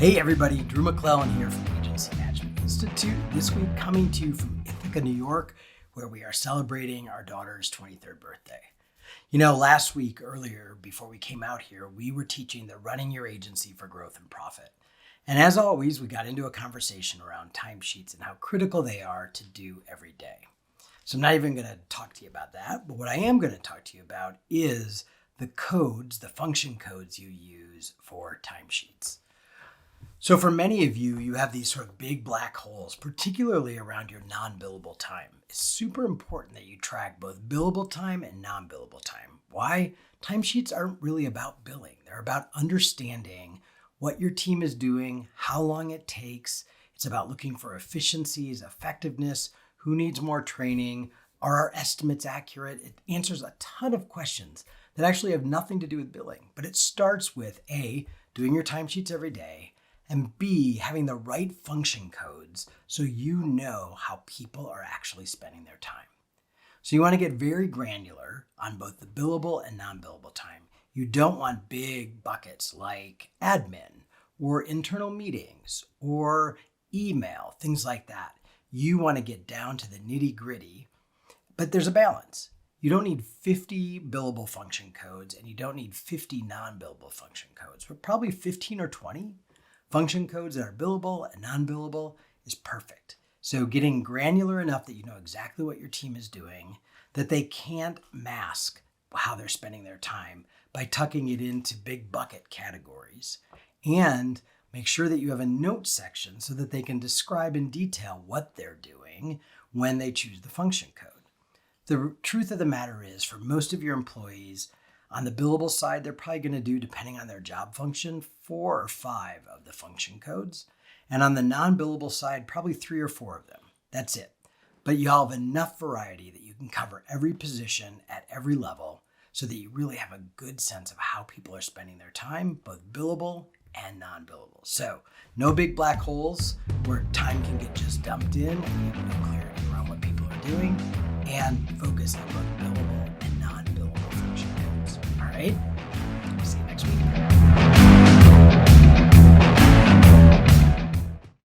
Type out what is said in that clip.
Hey everybody, Drew McLellan here from the Agency Management Institute. This week coming to you from Ithaca, New York, where we are celebrating our daughter's 23rd birthday. You know, last week earlier, before we came out here, we were teaching the Running Your Agency for Growth and Profit. And as always, we got into a conversation around timesheets and how critical they are to do every day. So I'm not even going to talk to you about that, but what I am going to talk to you about is the codes, the function codes you use for timesheets. So for many of you, you have these sort of big black holes, particularly around your non-billable time. It's super important that you track both billable time and non-billable time. Why? Timesheets aren't really about billing. They're about understanding what your team is doing, how long it takes. It's about looking for efficiencies, effectiveness, who needs more training, are our estimates accurate? It answers a ton of questions that actually have nothing to do with billing. But it starts with A, doing your timesheets every day, and B, having the right function codes so you know how people are actually spending their time. So you want to get very granular on both the billable and non-billable time. You don't want big buckets like admin or internal meetings or email, things like that. You want to get down to the nitty-gritty, but there's a balance. You don't need 50 billable function codes and you don't need 50 non-billable function codes, but probably 15 or 20 function codes that are billable and non-billable is perfect. So getting granular enough that you know exactly what your team is doing, that they can't mask how they're spending their time by tucking it into big bucket categories. And make sure that you have a note section so that they can describe in detail what they're doing when they choose the function code. The truth of the matter is, for most of your employees, on the billable side, they're probably going to do, depending on their job function, 4 or 5 of the function codes. And on the non-billable side, probably 3 or 4 of them. That's it. But you all have enough variety that you can cover every position at every level so that you really have a good sense of how people are spending their time, both billable and non-billable. So no big black holes where time can get just dumped in and you have no clarity around what people are doing, and focus on both billable and non-billable function codes. All right?